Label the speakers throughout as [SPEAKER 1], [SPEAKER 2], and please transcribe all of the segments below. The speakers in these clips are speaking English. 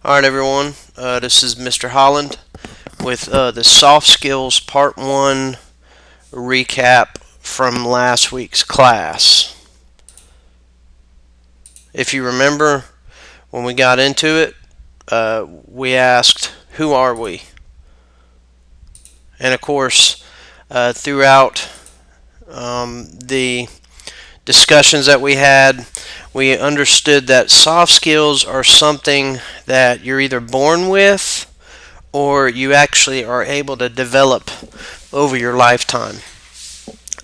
[SPEAKER 1] Alright everyone, this is Mr. Holland with the Soft Skills Part 1 recap from last week's class. If you remember, when we got into it, we asked, who are we? And of course, throughout the discussions that we had, we understood that soft skills are something that you're either born with or you actually are able to develop over your lifetime.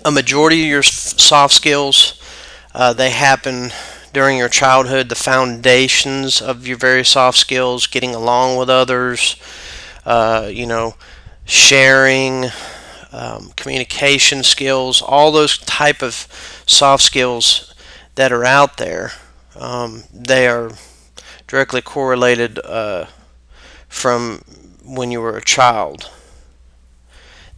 [SPEAKER 1] A majority of your soft skills, they happen during your childhood. The foundations of your very soft skills, getting along with others, sharing, communication skills, all those type of soft skills that are out there, they are directly correlated from when you were a child.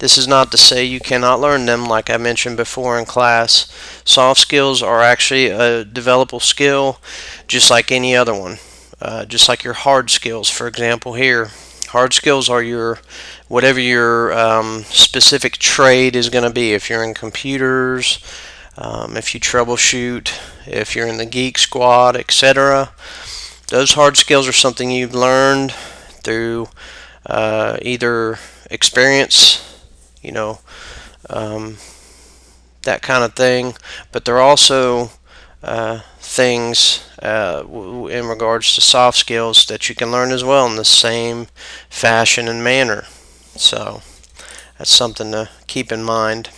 [SPEAKER 1] This is not to say you cannot learn them, like I mentioned before in class. Soft skills are actually a developable skill just like any other one. Just like your hard skills, for example here. Hard skills are whatever your specific trade is going to be. If you're in computers, if you troubleshoot, if you're in the geek squad, etc. Those hard skills are something you've learned through either experience, that kind of thing, but they're also things in regards to soft skills that you can learn as well in the same fashion and manner. So that's something to keep in mind.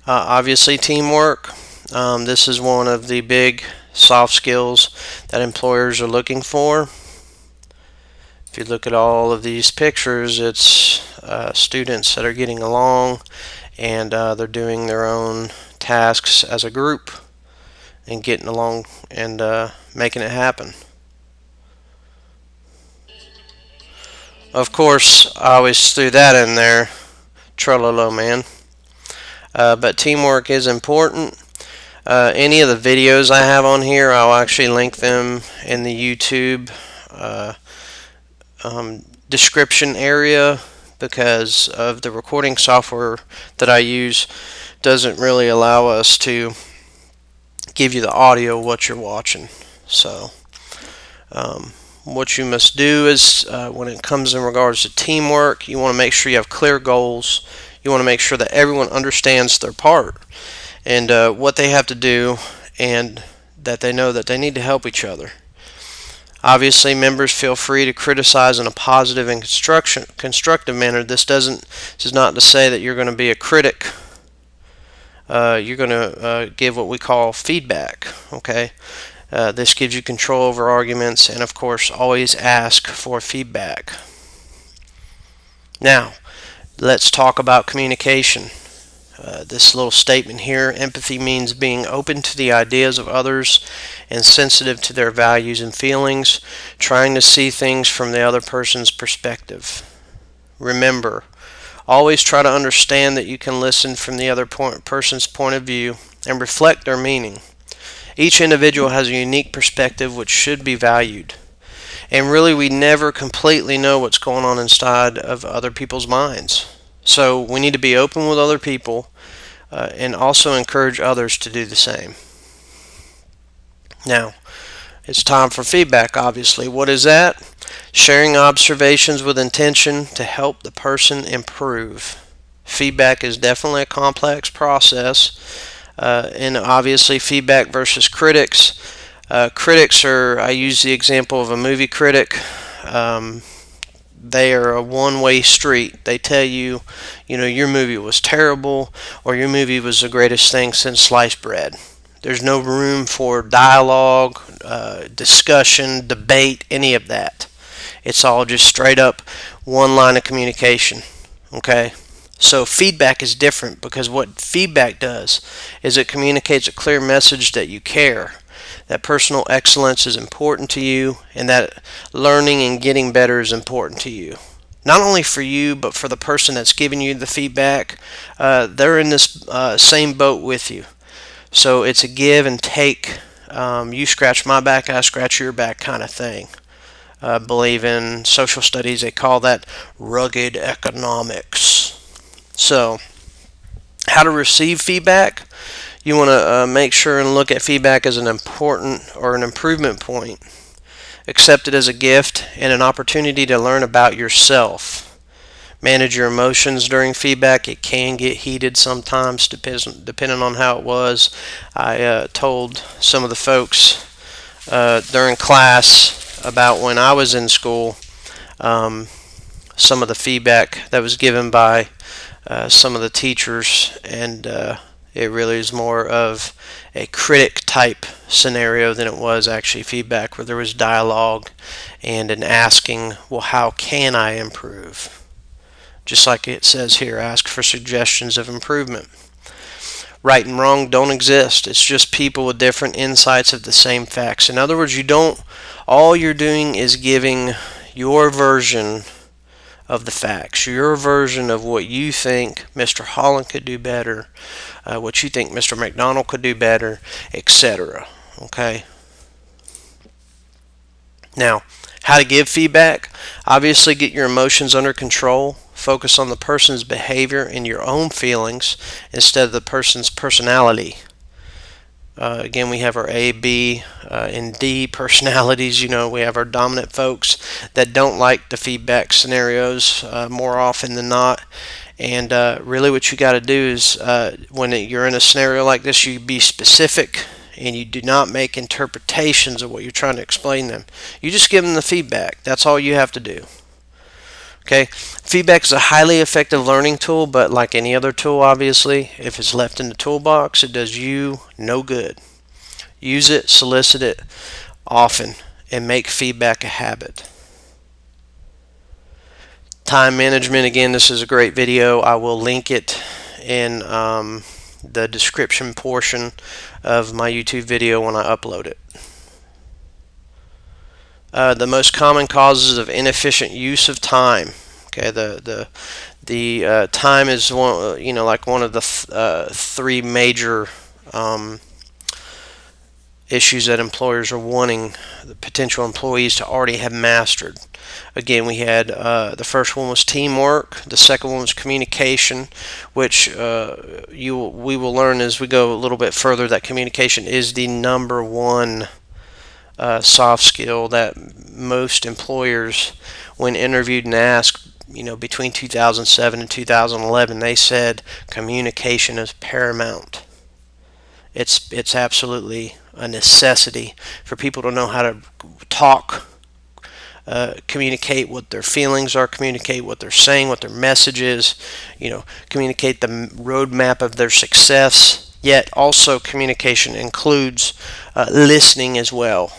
[SPEAKER 1] Obviously, teamwork. This is one of the big soft skills that employers are looking for. If you look at all of these pictures, it's students that are getting along and they're doing their own tasks as a group and getting along and making it happen. Of course, I always threw that in there, trololo man. But teamwork is important. Any of the videos I have on here, I'll actually link them in the YouTube description area, because of the recording software that I use doesn't really allow us to give you the audio of what you're watching. So what you must do is when it comes in regards to teamwork, you want to make sure you have clear goals. You want to make sure that everyone understands their part and what they have to do, and that they know that they need to help each other. Obviously, members feel free to criticize in a positive and constructive manner. This is not to say that you're going to be a critic. You're going to give what we call feedback. Okay, this gives you control over arguments, and of course, always ask for feedback. Now, let's talk about communication. This little statement here, empathy means being open to the ideas of others and sensitive to their values and feelings, trying to see things from the other person's perspective. Remember, always try to understand that you can listen from the other person's point of view and reflect their meaning. Each individual has a unique perspective which should be valued. And really, we never completely know what's going on inside of other people's minds. So we need to be open with other people and also encourage others to do the same. Now, it's time for feedback, obviously. What is that? Sharing observations with intention to help the person improve. Feedback is definitely a complex process, and obviously feedback versus critics. Critics are, I use the example of a movie critic. They are a one-way street. They tell you, your movie was terrible, or your movie was the greatest thing since sliced bread. There's no room for dialogue, discussion, debate, any of that. It's all just straight up one line of communication. Okay? So feedback is different, because what feedback does is it communicates a clear message that you care, that personal excellence is important to you, and that learning and getting better is important to you. Not only for you, but for the person that's giving you the feedback. They're in this same boat with you. So it's a give and take you scratch my back, I scratch your back kind of thing. Believe in social studies, they call that rugged economics. So, how to receive feedback? You want to make sure and look at feedback as an important or an improvement point. Accept it as a gift and an opportunity to learn about yourself. Manage your emotions during feedback. It can get heated sometimes, depending on how it was. I told some of the folks during class about when I was in school, some of the feedback that was given by some of the teachers, and it really is more of a critic type scenario than it was actually feedback, where there was dialogue and an asking, well, how can I improve? Just like it says here, ask for suggestions of improvement. Right and wrong don't exist. It's just people with different insights of the same facts. In other words, all you're doing is giving your version of the facts, your version of what you think Mr. Holland could do better, what you think Mr. McDonald could do better, etc. Okay? Now, how to give feedback? Obviously, get your emotions under control. Focus on the person's behavior and your own feelings instead of the person's personality. Again, we have our A, B, and D personalities. We have our dominant folks that don't like the feedback scenarios more often than not. And really what you got to do is when you're in a scenario like this, you be specific and you do not make interpretations of what you're trying to explain them. You just give them the feedback. That's all you have to do. Okay, feedback is a highly effective learning tool, but like any other tool, obviously, if it's left in the toolbox, it does you no good. Use it, solicit it often, and make feedback a habit. Time management, again, this is a great video. I will link it in the description portion of my YouTube video when I upload it. The most common causes of inefficient use of time. Okay, the time is one, like one of the three major issues that employers are wanting the potential employees to already have mastered. Again, we had the first one was teamwork. The second one was communication, which we will learn as we go a little bit further that communication is the number one soft skill that most employers, when interviewed and asked, between 2007 and 2011, they said communication is paramount. It's absolutely a necessity for people to know how to talk, communicate what their feelings are, communicate what they're saying, what their message is, communicate the roadmap of their success. Yet also communication includes listening as well.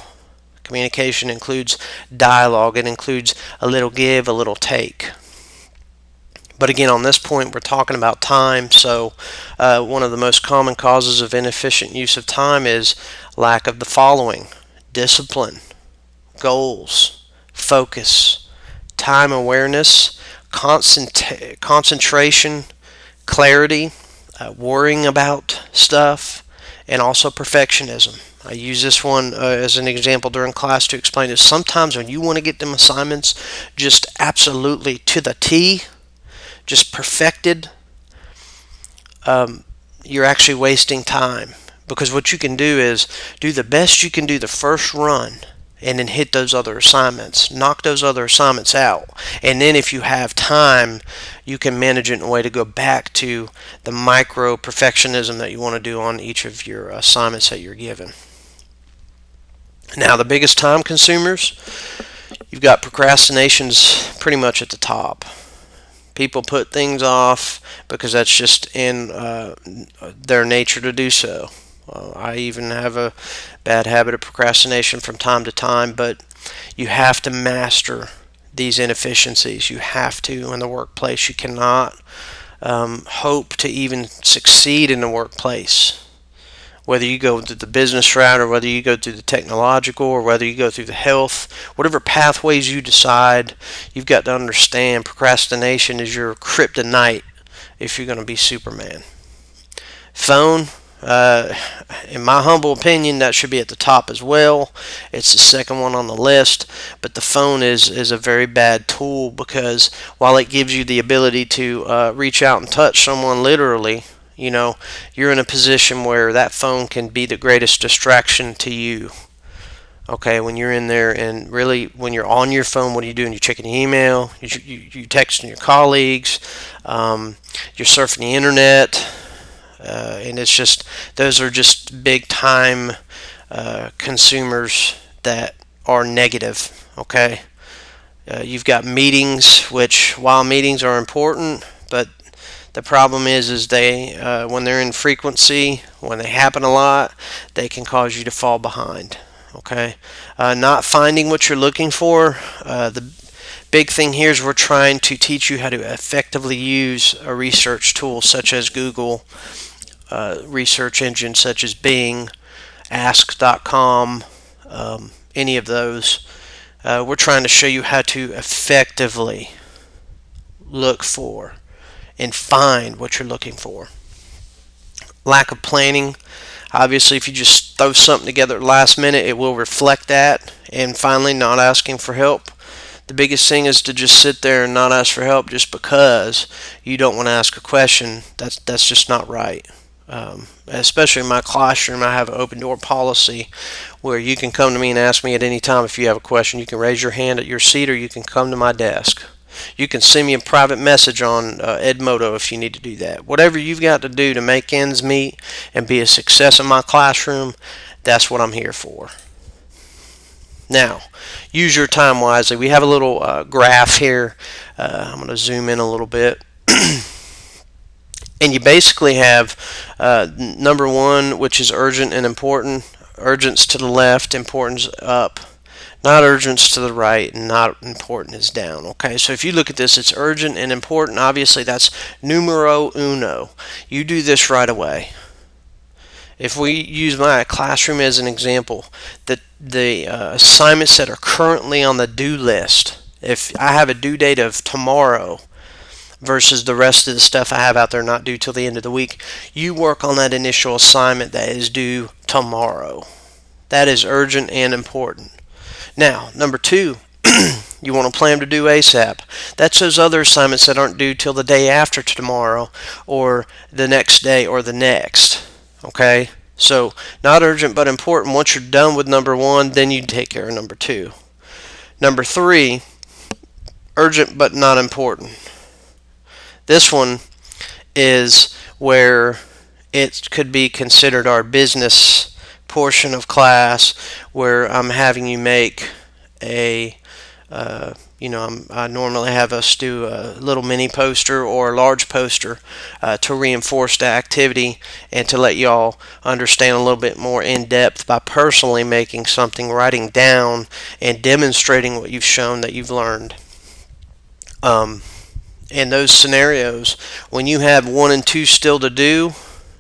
[SPEAKER 1] Communication includes dialogue. It includes a little give, a little take. But again, on this point, we're talking about time. So one of the most common causes of inefficient use of time is lack of the following: discipline, goals, focus, time awareness, concentration, clarity, worrying about stuff, and also perfectionism. I use this one as an example during class to explain this. Sometimes when you want to get them assignments just absolutely to the T, just perfected, you're actually wasting time. Because what you can do is do the best you can do the first run and then hit those other assignments. Knock those other assignments out. And then if you have time, you can manage it in a way to go back to the micro perfectionism that you want to do on each of your assignments that you're given. Now, the biggest time consumers, you've got procrastinations pretty much at the top. People put things off because that's just in their nature to do so. I even have a bad habit of procrastination from time to time, but you have to master these inefficiencies. You have to in the workplace. You cannot hope to even succeed in the workplace. Whether you go through the business route or whether you go through the technological or whether you go through the health, whatever pathways you decide, you've got to understand procrastination is your kryptonite if you're going to be Superman. Phone, In my humble opinion, that should be at the top as well. It's the second one on the list, but the phone is a very bad tool, because while it gives you the ability to reach out and touch someone literally, you're in a position where that phone can be the greatest distraction to you. Okay, when you're in there, and really when you're on your phone, what are you doing? You're checking email, you texting your colleagues, you're surfing the internet, and it's just, those are just big time consumers that are negative. Okay, you've got meetings, which, while meetings are important, but the problem is they when they're in frequency, when they happen a lot, they can cause you to fall behind. Okay, not finding what you're looking for. The big thing here is we're trying to teach you how to effectively use a research tool such as Google, research engines such as Bing, Ask.com, any of those. We're trying to show you how to effectively look for and find what you're looking for. Lack of planning. Obviously, if you just throw something together at the last minute, it will reflect that. And finally, not asking for help. The biggest thing is to just sit there and not ask for help just because you don't want to ask a question. That's just not right. Especially in my classroom, I have an open door policy where you can come to me and ask me at any time if you have a question. You can raise your hand at your seat, or you can come to my desk. You can send me a private message on Edmodo if you need to do that. Whatever you've got to do to make ends meet and be a success in my classroom, that's what I'm here for. Now, use your time wisely. We have a little graph here. I'm going to zoom in a little bit. And you basically have number one, which is urgent and important. Urgent's to the left, importance up. Not urgent's to the right, and not important is down. Okay, so if you look at this, it's urgent and important. Obviously, that's numero uno. You do this right away. If we use my classroom as an example, the assignments that are currently on the due list, if I have a due date of tomorrow versus the rest of the stuff I have out there not due till the end of the week, you work on that initial assignment that is due tomorrow. That is urgent and important. Now, number two, you want to plan to do ASAP. That's those other assignments that aren't due till the day after tomorrow, or the next day, or the next. Okay? So, not urgent but important. Once you're done with number one, then you take care of number two. Number three, urgent but not important. This one is where it could be considered our business portion of class, where I'm having you make a I normally have us do a little mini poster or a large poster to reinforce the activity and to let y'all understand a little bit more in depth by personally making something, writing down, and demonstrating what you've shown that you've learned. In those scenarios, when you have 1 and 2 still to do,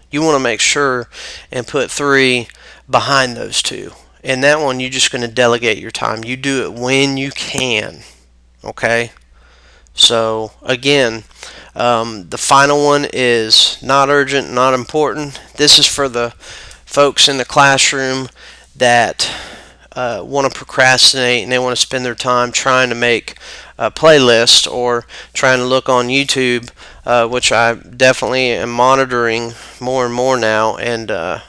[SPEAKER 1] you want to make sure and put 3 behind those 2. And that one, you're just going to delegate your time. You do it when you can. Okay? So, again, the final one is not urgent, not important. This is for the folks in the classroom that want to procrastinate and they want to spend their time trying to make a playlist or trying to look on YouTube, which I definitely am monitoring more and more now. And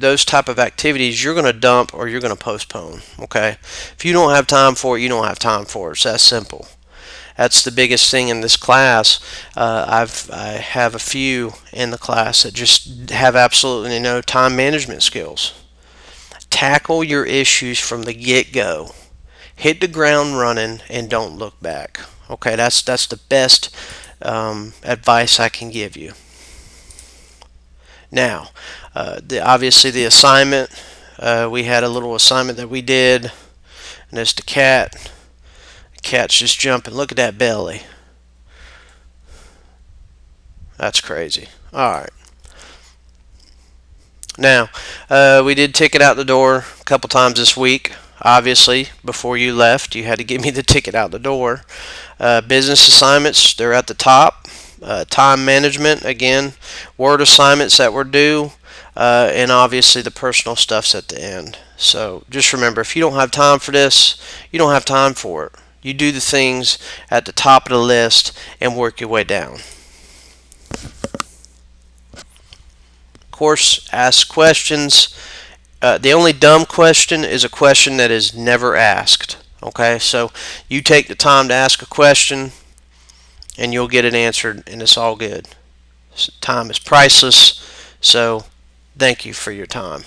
[SPEAKER 1] those type of activities you're going to dump or you're going to postpone. Okay, if you don't have time for it, you don't have time for it. It's that simple. That's the biggest thing in this class. I have a few in the class that just have absolutely no time management skills. Tackle your issues from the get-go. Hit the ground running and don't look back. Okay, that's the best advice I can give you. Now, obviously the assignment, we had a little assignment that we did, and it's the cat. The cat's just jumping. Look at that belly. That's crazy. Alright. Now, we did ticket out the door a couple times this week. Obviously, before you left, you had to give me the ticket out the door. Business assignments, they're at the top. Time management, again, word assignments that were due. and obviously the personal stuff's at the end. So just remember, if you don't have time for this, you don't have time for it. You do the things at the top of the list and work your way down. Of course, ask questions. The only dumb question is a question that is never asked. Okay, so you take the time to ask a question and you'll get it answered, and it's all good. Time is priceless, so thank you for your time.